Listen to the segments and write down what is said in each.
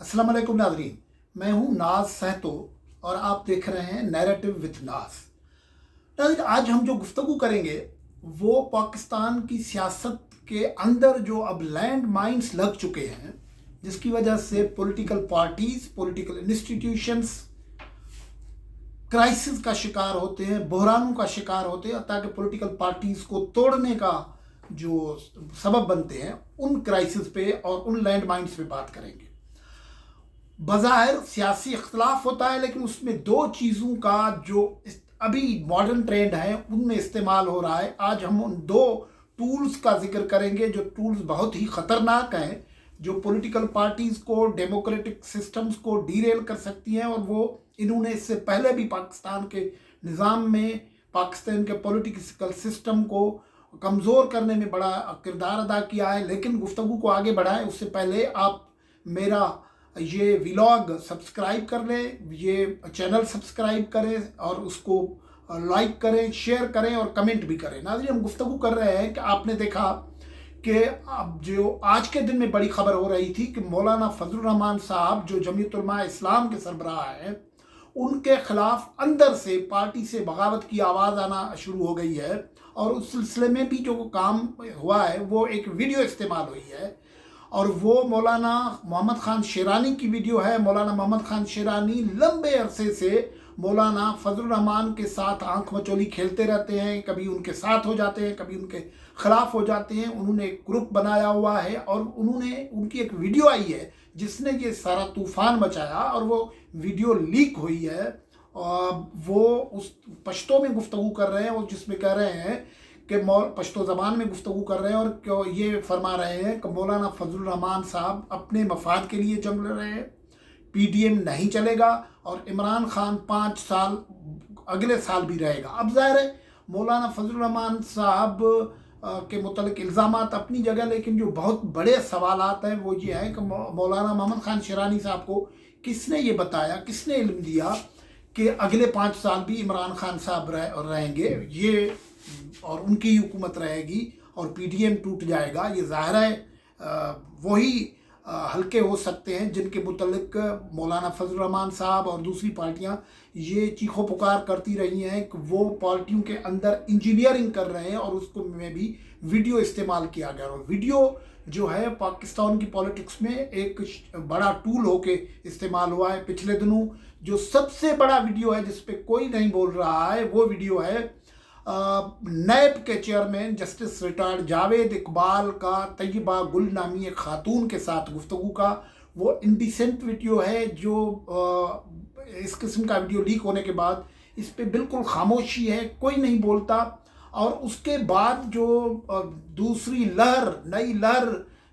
अस्सलाम वालेकुम नाज़रीन, मैं हूँ नाज सहतो और आप देख रहे हैं नैरेटिव विद नाज। नाज़रीन, आज हम जो गुफ्तगू करेंगे वो पाकिस्तान की सियासत के अंदर जो अब लैंड माइन्स लग चुके हैं, जिसकी वजह से political parties, political institutions crisis का शिकार होते हैं, बहरानों का शिकार होते हैं, ताकि पॉलिटिकल पार्टीज को तोड़ने का जो सबब बनते हैं उन क्राइसिस पे और उन लैंड माइन्स पे बात करेंगे। बज़ाहिर सियासी इख्तलाफ होता है, लेकिन उसमें दो चीज़ों का जो अभी मॉडर्न ट्रेंड है उनमें इस्तेमाल हो रहा है। आज हम उन दो टूल्स का जिक्र करेंगे जो टूल्स बहुत ही ख़तरनाक हैं, जो पॉलिटिकल पार्टीज़ को, डेमोक्रेटिक सिस्टम्स को डीरेल कर सकती हैं। और वो इन्होंने इससे पहले भी पाकिस्तान के निज़ाम में, पाकिस्तान के पॉलिटिकल सिस्टम को कमज़ोर करने में बड़ा किरदार अदा किया है। लेकिन गुफ्तगू को आगे बढ़ाएं उससे पहले आप मेरा ये व्लॉग सब्सक्राइब कर लें, ये चैनल सब्सक्राइब करें और उसको लाइक करें, शेयर करें और कमेंट भी करें। नाज़रीन, हम गुफ्तगू कर रहे हैं कि आपने देखा कि अब जो आज के दिन में बड़ी खबर हो रही थी कि मौलाना फजलुर रहमान साहब जो जमीयत उलमा इस्लाम के सरबराह हैं, उनके खिलाफ अंदर से पार्टी से बगावत की आवाज़ आना शुरू हो गई है। और उस सिलसिले में भी जो काम हुआ है वो एक वीडियो इस्तेमाल हुई है और वो मौलाना मोहम्मद ख़ान शेरानी की वीडियो है। मौलाना मोहम्मद ख़ान शेरानी लंबे अरसे से मौलाना फजलुर रहमान के साथ आंख मचोली खेलते रहते हैं, कभी उनके साथ हो जाते हैं, कभी उनके ख़िलाफ़ हो जाते हैं। उन्होंने एक ग्रुप बनाया हुआ है और उनकी एक वीडियो आई है जिसने ये सारा तूफ़ान मचाया और वो वीडियो लीक हुई है। वो उस पश्तो में गुफ्तगू कर रहे हैं और जिसमें कह रहे हैं कि पश्तो ज़बान में गुफ्तगू कर रहे हैं और ये फरमा रहे हैं कि मौलाना फजलुर रहमान साहब अपने मफाद के लिए जंग लड़ रहे हैं, PDM नहीं चलेगा और इमरान खान 5 साल अगले साल भी रहेगा। अब ज़ाहिर है मौलाना फजलुर रहमान साहब के मुतल्लिक इल्ज़ामात अपनी जगह, लेकिन जो बहुत बड़े सवालात हैं वो ये है कि मौलाना मोहम्मद ख़ान शेरानी साहब को किसने ये बताया, किसने इल्म दिया कि अगले 5 साल भी इमरान खान साहब रहेंगे ये और उनकी हुकूमत रहेगी और PDM टूट जाएगा। ये ज़ाहिर है वही हल्के हो सकते हैं जिनके मुतल्लिक मौलाना फजलुर रहमान साहब और दूसरी पार्टियां ये चीखो पुकार करती रही हैं कि वो पार्टियों के अंदर इंजीनियरिंग कर रहे हैं और उसको में भी वीडियो इस्तेमाल किया गया। और वीडियो जो है पाकिस्तान की पॉलिटिक्स में एक बड़ा टूल होके इस्तेमाल हुआ है। पिछले दिनों जो सबसे बड़ा वीडियो है जिस पे कोई नहीं बोल रहा है वो वीडियो है नैब के chairman justice retired Javed Iqbal का तैयबा गुल नामी एक खातून के साथ गुफ्तगू का। वो इंडिसेंट वीडियो है जो इस किस्म का वीडियो लीक होने के बाद इस पे बिल्कुल खामोशी है, कोई नहीं बोलता। और उसके बाद जो दूसरी लहर, नई लहर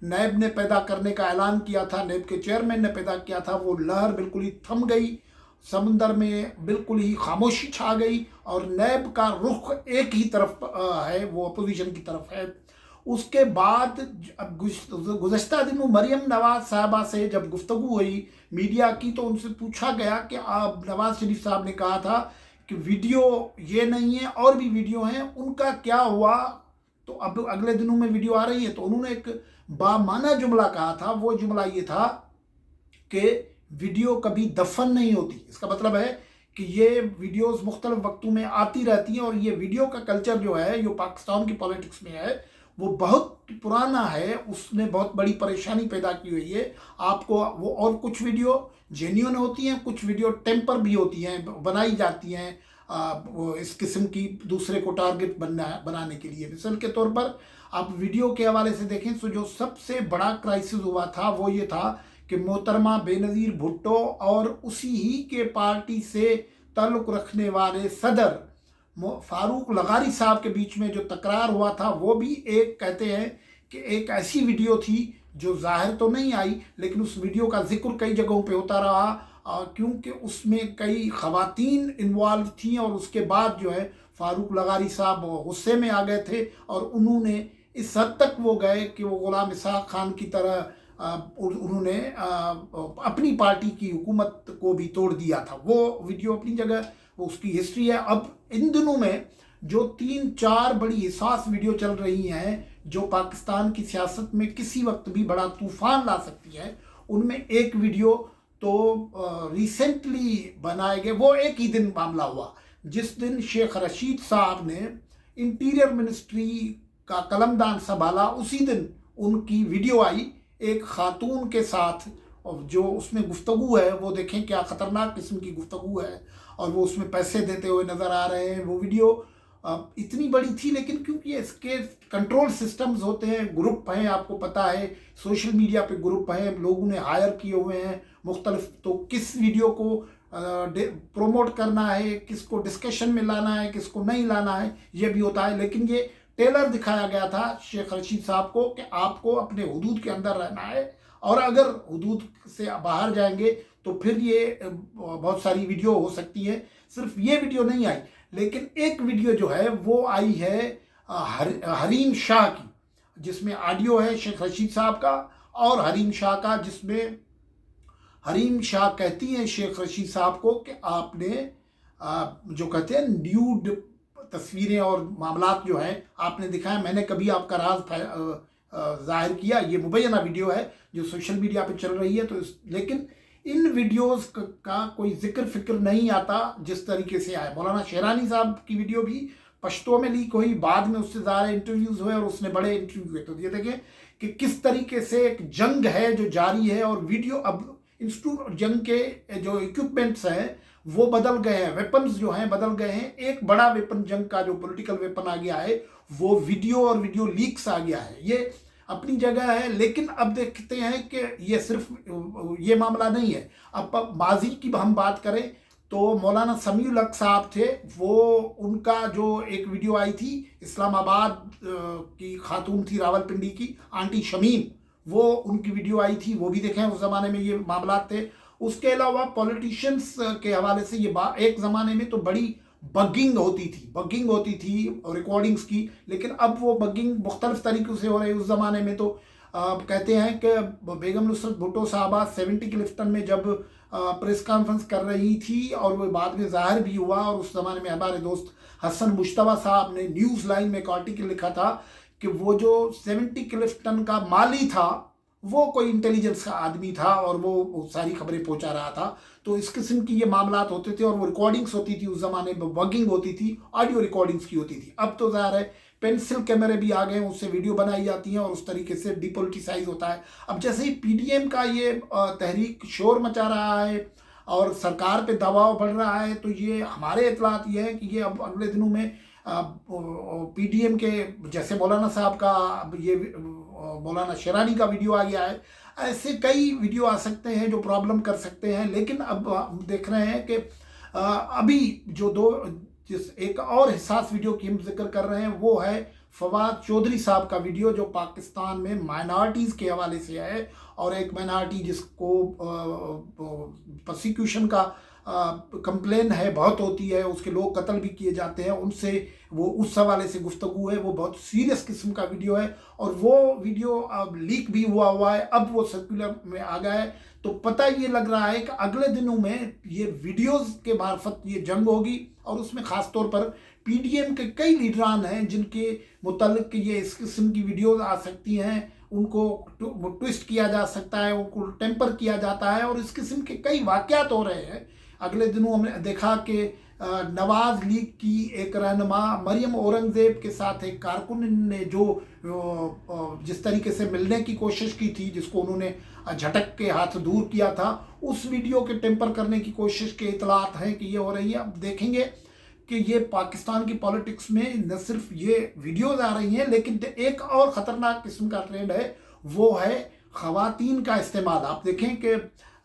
नैब ने पैदा करने का ऐलान किया था, नैब के चेयरमैन ने पैदा किया था, वो लहर बिल्कुल ही थम गई, समंदर में बिल्कुल ही खामोशी छा गई और नैब का रुख एक ही तरफ है, वो अपोजिशन की तरफ है। उसके बाद अब गुज़श्ता दिनों मरियम नवाज साहबा से जब गुफ्तगू हुई मीडिया की तो उनसे पूछा गया कि आप, नवाज शरीफ साहब ने कहा था कि वीडियो ये नहीं है और भी वीडियो हैं, उनका क्या हुआ। तो अब अगले दिनों में वीडियो आ रही है तो उन्होंने एक बामाना जुमला कहा था। वो जुमला ये था कि वीडियो कभी दफन नहीं होती। इसका मतलब है कि ये वीडियोस मुख्तलिफ वक्तों में आती रहती हैं और ये वीडियो का कल्चर जो है, जो पाकिस्तान की पॉलिटिक्स में है, वो बहुत पुराना है, उसने बहुत बड़ी परेशानी पैदा की हुई है। आपको वो और कुछ वीडियो जेन्युइन होती हैं, कुछ वीडियो टेम्पर भी होती हैं, बनाई जाती हैं इस किस्म की दूसरे को टारगेट बनाने के लिए। मिसाल के तौर पर आप वीडियो के हवाले से देखें तो जो सबसे बड़ा क्राइसिस हुआ था वो ये था कि मोहतरमा बेनज़ीर भुट्टो और उसी ही के पार्टी से ताल्लुक़ रखने वाले सदर फारूक लगारी साहब के बीच में जो तकरार हुआ था वो भी एक, कहते हैं कि एक ऐसी वीडियो थी जो ज़ाहिर तो नहीं आई, लेकिन उस वीडियो का जिक्र कई जगहों पे होता रहा क्योंकि उसमें कई ख़वातीन इन्वॉल्व थी। और उसके बाद जो है फारूक लगारी साहब गुस्से में आ गए थे और उन्होंने इस हद तक वो गए कि वो गुलाम इसहाक़ खान की तरह उन्होंने अपनी पार्टी की हुकूमत को भी तोड़ दिया था। वो वीडियो अपनी जगह, वो उसकी हिस्ट्री है। अब इन दिनों में जो 3-4 बड़ी हिसास वीडियो चल रही हैं जो पाकिस्तान की सियासत में किसी वक्त भी बड़ा तूफान ला सकती है, उनमें एक वीडियो तो रिसेंटली बनाए गए, वो एक ही दिन मामला हुआ जिस दिन शेख रशीद साहब ने इंटीरियर मिनिस्ट्री का कलमदान संभाला। उसी दिन उनकी वीडियो आई एक खातून के साथ, और जो उसमें गुफ्तगू है वो देखें क्या ख़तरनाक किस्म की गुफ्तगू है, और वो उसमें पैसे देते हुए नज़र आ रहे हैं। वो वीडियो इतनी बड़ी थी, लेकिन क्योंकि इसके कंट्रोल सिस्टम्स होते हैं, ग्रुप हैं, आपको पता है सोशल मीडिया पे ग्रुप हैं, लोगों ने हायर किए हुए हैं मुख्तलिफ, तो किस वीडियो को प्रोमोट करना है, किसको डिस्कशन में लाना है, किसको नहीं लाना है, ये भी होता है। लेकिन ये टेलर दिखाया गया था शेख रशीद साहब को कि आपको अपने हुदूद के अंदर रहना है, और अगर हुदूद से बाहर जाएंगे तो फिर ये बहुत सारी वीडियो हो सकती है। सिर्फ ये वीडियो नहीं आई, लेकिन एक वीडियो जो है वो आई है हरीम शाह की, जिसमें ऑडियो है शेख रशीद साहब का और हरीम शाह का, जिसमें हरीम शाह कहती हैं शेख रशीद साहब को कि आपने जो कहते हैं न्यूड तस्वीरें और मामलात जो हैं आपने दिखाया, मैंने कभी आपका राज जाहिर किया। ये मुबैना वीडियो है जो सोशल मीडिया पे चल रही है। तो लेकिन इन वीडियोस का कोई जिक्र फिक्र नहीं आता जिस तरीके से आया। मौलाना शेरानी साहब की वीडियो भी पश्तो में लीक हुई, बाद में उससे ज़्यादा इंटरव्यूज़ हुए और उसने बड़े इंटरव्यू हुए। तो ये देखें कि किस तरीके से एक जंग है जो जारी है, और वीडियो अब इंस्टीट्यूट जंग के जो इक्विपमेंट्स हैं वो बदल गए हैं, वेपन्स जो हैं बदल गए हैं। एक बड़ा वेपन जंग का जो पॉलिटिकल वेपन आ गया है वो वीडियो और वीडियो लीक्स आ गया है। ये अपनी जगह है, लेकिन अब देखते हैं कि ये सिर्फ ये मामला नहीं है। अब माजी की हम बात करें तो मौलाना समीउल हक साहब थे, वो उनका जो एक वीडियो आई थी, इस्लामाबाद की खातून थी रावलपिंडी की आंटी शमीम, वो उनकी वीडियो आई थी, वो भी देखें। उस ज़माने में ये मामला थे। उसके अलावा पॉलिटिशियंस के हवाले से ये एक ज़माने में तो बड़ी बगिंग होती थी रिकॉर्डिंग्स की, लेकिन अब वो बगिंग मुख्तलिफ तरीक़ों से हो रही है। उस ज़माने में तो कहते हैं कि बेगम नुसरत भुट्टो साहबा 70 क्लिफ्टन में जब प्रेस कॉन्फ्रेंस कर रही थी, और वो बाद में ज़ाहिर भी हुआ, और उस ज़माने में हमारे दोस्त हसन मुश्तबा साहब ने न्यूज़ लाइन में एक आर्टिकल लिखा था कि वो जो 70 क्लिफ्टन का माली था वो कोई इंटेलिजेंस का आदमी था और वो सारी खबरें पहुंचा रहा था। तो इस किस्म की ये मामलात होते थे, और वो रिकॉर्डिंग्स होती थी। उस ज़माने में बगिंग होती थी, ऑडियो रिकॉर्डिंग्स की होती थी। अब तो ज़ाहिर है पेंसिल कैमरे भी आ गए, उससे वीडियो बनाई जाती हैं और उस तरीके से डिपोलिटिसाइज होता है। अब जैसे ही PDM का ये तहरीक शोर मचा रहा है और सरकार पे दबाव बढ़ रहा है, तो ये हमारे इतलात ये है कि ये अब अगले दिनों में PDM के जैसे मौलाना साहब का, अब ये मौलाना शेरानी का वीडियो आ गया है, ऐसे कई वीडियो आ सकते हैं जो प्रॉब्लम कर सकते हैं। लेकिन अब हम देख रहे हैं कि अभी जो एक और हिसास वीडियो की हम जिक्र कर रहे हैं वो है फवाद चौधरी साहब का वीडियो, जो पाकिस्तान में माइनॉरिटीज़ के हवाले से है, और एक माइनॉरिटी जिसको प्रोसिक्यूशन का कंप्लेन है बहुत होती है, उसके लोग कत्ल भी किए जाते हैं, उनसे वो उस हवाले से गुफ्तगू है। वो बहुत सीरियस किस्म का वीडियो है, और वो वीडियो अब लीक भी हुआ है, अब वो सर्कुलर में आ गया है। तो पता ये लग रहा है कि अगले दिनों में ये वीडियोस के मार्फत ये जंग होगी, और उसमें ख़ास तौर पर PDM के कई लीडरान हैं जिनके मुतल्लिक ये इस किस्म की वीडियोस आ सकती हैं, उनको ट्विस्ट किया जा सकता है, उनको टेम्पर किया जाता है, और इस किस्म के कई वाक़यात हो रहे हैं। अगले दिनों हमने देखा कि नवाज लीग की एक रहनुमा मरियम औरंगज़ेब के साथ एक कारकुन ने जो जिस तरीके से मिलने की कोशिश की थी, जिसको उन्होंने झटक के हाथ दूर किया था, उस वीडियो के टेम्पर करने की कोशिश के इतलात हैं कि ये हो रही है। अब देखेंगे कि ये पाकिस्तान की पॉलिटिक्स में न सिर्फ ये वीडियोज़ आ रही हैं, लेकिन एक और ख़तरनाक किस्म का ट्रेंड है, वो है ख़वातीन का इस्तेमाल। आप देखें कि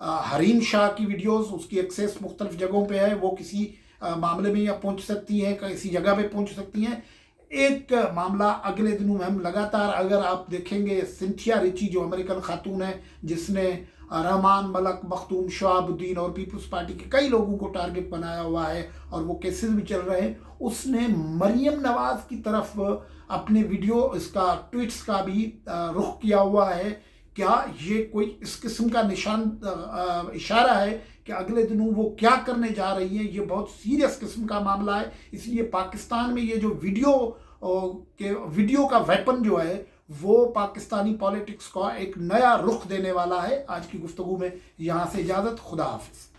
हरीम शाह की वीडियोस, उसकी एक्सेस मुख्तलिफ जगहों पे है, वो किसी मामले में या पहुंच सकती हैं, किसी जगह पे पहुंच सकती हैं। एक मामला अगले दिनों में हम लगातार, अगर आप देखेंगे, सिंथिया रिची जो अमेरिकन खातून है जिसने रहमान मलक, मखदूम, शहाबुद्दीन और पीपल्स पार्टी के कई लोगों को टारगेट बनाया हुआ है, और वो केसेस भी चल रहे हैं, उसने मरियम नवाज की तरफ अपने वीडियो इसका ट्वीट्स का भी रुख किया हुआ है। क्या ये कोई इस किस्म का इशारा है कि अगले दिनों वो क्या करने जा रही है? ये बहुत सीरियस किस्म का मामला है। इसलिए पाकिस्तान में ये जो वीडियो का वेपन जो है وہ پاکستانی پالیٹکس کا ایک نیا رخ دینے والا ہے۔ آج کی گفتگو میں یہاں سے اجازت، خدا حافظ۔